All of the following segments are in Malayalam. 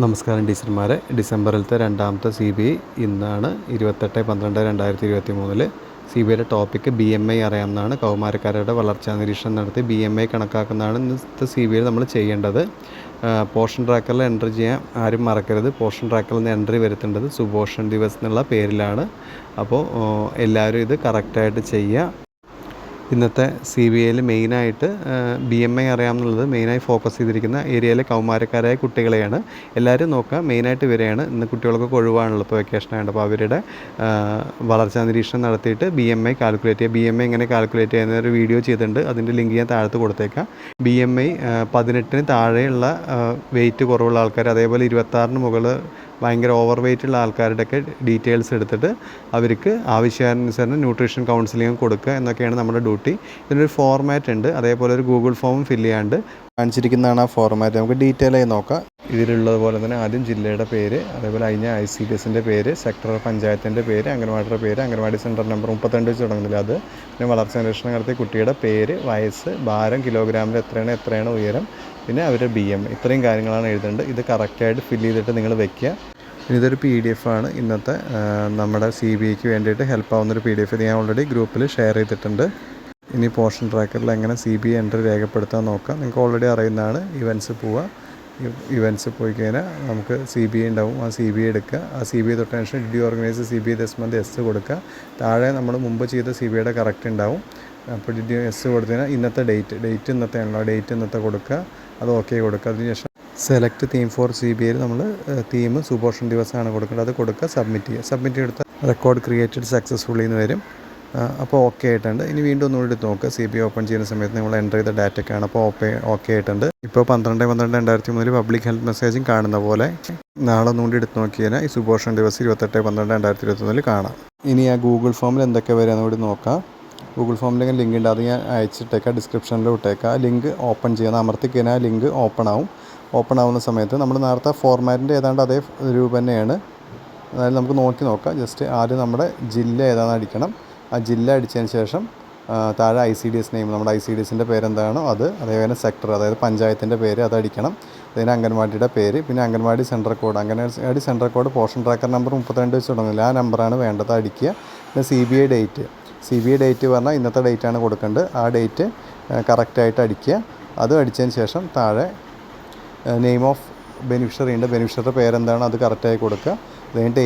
നമസ്കാരം ടീച്ചർമാരെ. ഡിസംബറിലത്തെ രണ്ടാമത്തെ CBI ഇന്നാണ് 28/12/2023. CBIയുടെ ടോപ്പിക്ക് BMI അറിയാമെന്നാണ്. കൗമാരക്കാരുടെ വളർച്ചാ നിരീക്ഷണം നടത്തി BMI കണക്കാക്കുന്നതാണ് ഇന്നത്തെ CBI നമ്മൾ ചെയ്യേണ്ടത്. പോഷൻ ട്രാക്കറിൽ എൻട്രി ചെയ്യാൻ ആരും മറക്കരുത്. പോഷൻ ട്രാക്കറിൽ നിന്ന് എൻട്രി വരുത്തേണ്ടത് സുപോഷൺ ദിവസ് എന്നുള്ള പേരിലാണ്. അപ്പോൾ എല്ലാവരും ഇത് കറക്റ്റായിട്ട് ചെയ്യുക. ഇന്നത്തെ CBIയിൽ മെയിനായിട്ട് BMI അറിയാമെന്നുള്ളത് മെയിനായി ഫോക്കസ് ചെയ്തിരിക്കുന്ന ഏരിയയിലെ കൗമാരക്കാരായ കുട്ടികളെയാണ്. എല്ലാവരും നോക്കുക, മെയിനായിട്ട് ഇവരെയാണ്. ഇന്ന് കുട്ടികൾക്കൊക്കെ ഒഴിവാണല്ലോ, ഇപ്പോൾ വെക്കേഷനായിട്ട്. അപ്പോൾ അവരുടെ വളർച്ചാ നിരീക്ഷണം നടത്തിയിട്ട് BMI കാൽക്കുലേറ്റ് ചെയ്യുക. BMI എങ്ങനെ കാൽക്കുലേറ്റ് ചെയ്യുന്ന ഒരു വീഡിയോ ചെയ്തിട്ടുണ്ട്, അതിൻ്റെ ലിങ്ക് ഞാൻ താഴത്ത് കൊടുത്തേക്കാം. BMI 18 താഴെയുള്ള വെയിറ്റ് കുറവുള്ള ആൾക്കാർ, അതേപോലെ 26 മുകളിൽ ഭയങ്കര ഓവർ വെയിറ്റ് ഉള്ള ആൾക്കാരുടെയൊക്കെ ഡീറ്റെയിൽസ് എടുത്തിട്ട് അവർക്ക് ആവശ്യാനുസരണം ന്യൂട്രീഷൻ കൗൺസിലിംഗ് കൊടുക്കുക എന്നൊക്കെയാണ് നമ്മുടെ ഡ്യൂട്ടി. ഇതിനൊരു ഫോർമാറ്റ് ഉണ്ട്, അതേപോലെ ഒരു ഗൂഗിൾ ഫോമും ഫില്ല് ചെയ്യാണ്ട് കാണിച്ചിരിക്കുന്നതാണ് ആ ഫോർമാറ്റ്. നമുക്ക് ഡീറ്റെയിൽ ആയി നോക്കാം. ഇതിലുള്ളതുപോലെ തന്നെ ആദ്യം ജില്ലയുടെ പേര്, അതേപോലെ കഴിഞ്ഞ ICDSൻ്റെ പേര്, സെക്ടർ പഞ്ചായത്തിൻ്റെ പേര്, അംഗൻവാടിയുടെ പേര്, അംഗൻവാടി സെൻറ്റർ നമ്പർ 32 വെച്ച് തുടങ്ങുന്നില്ല അത്, പിന്നെ വളർച്ചാ നിരീക്ഷണം നടത്തിയ കുട്ടിയുടെ പേര്, വയസ്സ്, ഭാരം, കിലോഗ്രാമിൽ എത്രയാണ് ഉയരം, പിന്നെ അവരുടെ BMI, ഇത്രയും കാര്യങ്ങളാണ് എഴുതേണ്ടത്. ഇത് കറക്റ്റായിട്ട് ഫില്ല് ചെയ്തിട്ട് നിങ്ങൾ വയ്ക്കുക. ഇതൊരു PDF ആണ്. ഇന്നത്തെ നമ്മുടെ CBIക്ക് വേണ്ടിയിട്ട് ഹെൽപ്പ് ആവുന്നൊരു PDF ഞാൻ ഓൾറെഡി ഗ്രൂപ്പിൽ ഷെയർ ചെയ്തിട്ടുണ്ട്. ഇനി പോഷൻ ട്രാക്കറിൽ എങ്ങനെ CBI എൻട്രി രേഖപ്പെടുത്താൻ നോക്കാം. നിങ്ങൾക്ക് ഓൾറെഡി അറിയുന്നതാണ്. ഇവൻറ്റ്സ് പോവുക. ഇവൻറ്റ്സ് പോയി കഴിഞ്ഞാൽ നമുക്ക് CBI ഉണ്ടാവും. ആ CBI എടുക്കുക. ആ CBI തൊട്ടതിന് ശേഷം did you organise CBI this month S കൊടുക്കുക. താഴെ നമ്മൾ മുമ്പ് ചെയ്ത CBIയുടെ കറക്റ്റ് ഉണ്ടാവും. അപ്പോൾ ഡിഡ് യു എസ് കൊടുത്തു കഴിഞ്ഞാൽ ഇന്നത്തെ ഡേറ്റ് ഇന്നത്തെ ആണല്ലോ, ഡേറ്റ് ഇന്നത്തെ കൊടുക്കുക. അത് ഓക്കെ കൊടുക്കുക. അതിനുശേഷം സെലക്ട് തീം ഫോർ CBIയിൽ നമ്മൾ തീം സുപോഷൻ ദിവസമാണ് കൊടുക്കേണ്ടത്. അത് കൊടുക്കുക, സബ്മിറ്റ് ചെയ്തെടുത്താൽ റെക്കോർഡ് ക്രിയേറ്റഡ് സക്സസ്ഫുള്ളി എന്ന് വരും. അപ്പോൾ ഓക്കെ ആയിട്ടുണ്ട്. ഇനി വീണ്ടും ഒന്നുകൂടി എടുത്ത് നോക്കുക. CBI ഓപ്പൺ ചെയ്യുന്ന സമയത്ത് നമ്മൾ എൻ്റർ ചെയ്ത ഡാറ്റയ്ക്കാണ്. അപ്പോൾ ഓക്കെ ആയിട്ടുണ്ട്. ഇപ്പോൾ 12/12/2003 പബ്ലിക് ഹെൽത്ത് മെസ്സേജും കാണുന്ന പോലെ നാളെ ഒന്നുകൂടി എടുത്ത് നോക്കിയാൽ ഈ സുപോഷൻ ദിവസം 28/12/2023 കാണാം. ഇനി ആ ഗൂഗിൾ ഫോമിൽ എന്തൊക്കെ വരികയെന്ന് കൂടി നോക്കാം. ഗൂഗിൾ ഫോമിലേക്ക് ലിങ്ക് ഉണ്ട്, അത് ഞാൻ അയച്ചിട്ടേക്കാം, ഡിസ്ക്രിപ്ഷനിൽ ഇട്ടേക്കാം. ലിങ്ക് ഓപ്പൺ ചെയ്യുന്ന അമർത്തി കഴിഞ്ഞാൽ ലിങ്ക് ഓപ്പൺ ആവുന്ന സമയത്ത് നമ്മൾ നേരത്തെ ഫോർമാറ്റിൻ്റെ ഏതാണ്ട് അതേ രൂപം തന്നെയാണ്. അതായത് നമുക്ക് നോക്കാം. ജസ്റ്റ് ആദ്യം നമ്മുടെ ജില്ല ഏതാണെന്ന് അടിക്കണം. ആ ജില്ല അടിച്ചതിന് ശേഷം താഴെ ICDS നെയിം, നമ്മുടെ ICDSൻ്റെ പേരെന്താണോ അത്, അതേപോലെ സെക്ടർ, അതായത് പഞ്ചായത്തിൻ്റെ പേര് അത് അടിക്കണം. അതിന് അംഗൻവാടിയുടെ പേര്, പിന്നെ anganwadi centre code, anganwadi centre code Poshan tracker number 32 വെച്ച് തുടങ്ങില്ല, ആ നമ്പറാണ് വേണ്ടത്, അടിക്കുക. പിന്നെ CBI ഡേറ്റ് പറഞ്ഞാൽ ഇന്നത്തെ ഡേറ്റാണ് കൊടുക്കേണ്ടത്. ആ ഡേറ്റ് കറക്റ്റായിട്ട് അടിക്കുക. അത് അടിച്ചതിന് ശേഷം താഴെ നെയിം ഓഫ് ബെനിഫിഷ്യറി ഉണ്ട്, ബെനിഫിഷ്യറിയുടെ പേരെന്താണ് അത് കറക്റ്റായി കൊടുക്കുക. അതുകഴിഞ്ഞിട്ട്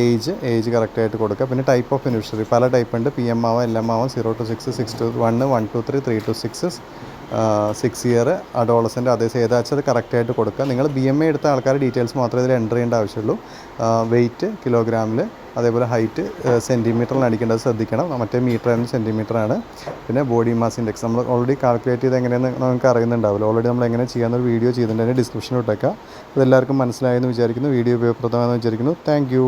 ഏജ് കറക്റ്റായിട്ട് കൊടുക്കുക. പിന്നെ ടൈപ്പ് ഓഫ് ബെനിഫിഷ്യറി പല ടൈപ്പ് ഉണ്ട്, PM ആവാം, LM ആവാം, 0 to 6, 6 to 1, 1 to 3, 3 to 6, 6 year, adolescent, അതേ ഏതാച്ചാൽ അത് കറക്റ്റായിട്ട് കൊടുക്കുക. നിങ്ങൾ BMI എടുത്ത ആൾക്കാരുടെ ഡീറ്റെയിൽസ് മാത്രമേ ഇതിൽ എൻ്റർ ചെയ്യേണ്ട ആവശ്യമുള്ളൂ. വെയിറ്റ് കിലോഗ്രാമിൽ, അതേപോലെ ഹൈറ്റ് സെൻറ്റിമീറ്ററിലാണ് അടിക്കേണ്ടത്, ശ്രദ്ധിക്കണം. മറ്റേ മീറ്റർ ആയിരുന്നു, സെൻറ്റിമീറ്ററാണ്. പിന്നെ ബോഡി മാസ് ഇൻഡെക്സ് നമ്മൾ ഓൾറെഡി കാൽക്കുലേറ്റ് ചെയ്ത് എങ്ങനെയെന്ന് നമുക്ക് അറിയുന്നുണ്ടാവില്ല. ഓൾറെഡി നമ്മൾ എങ്ങനെ ചെയ്യാമെന്നൊരു വീഡിയോ ചെയ്തിട്ടുണ്ട്, അതിൻ്റെ ഡിസ്ക്രിപ്ഷനിൽ ഇട്ടേക്കാം. അതെല്ലാവർക്കും മനസ്സിലായെന്ന് വിചാരിക്കുന്നു. വീഡിയോ ഉപയോഗപ്രദമായെന്ന് വിചാരിക്കുന്നു. Thank you.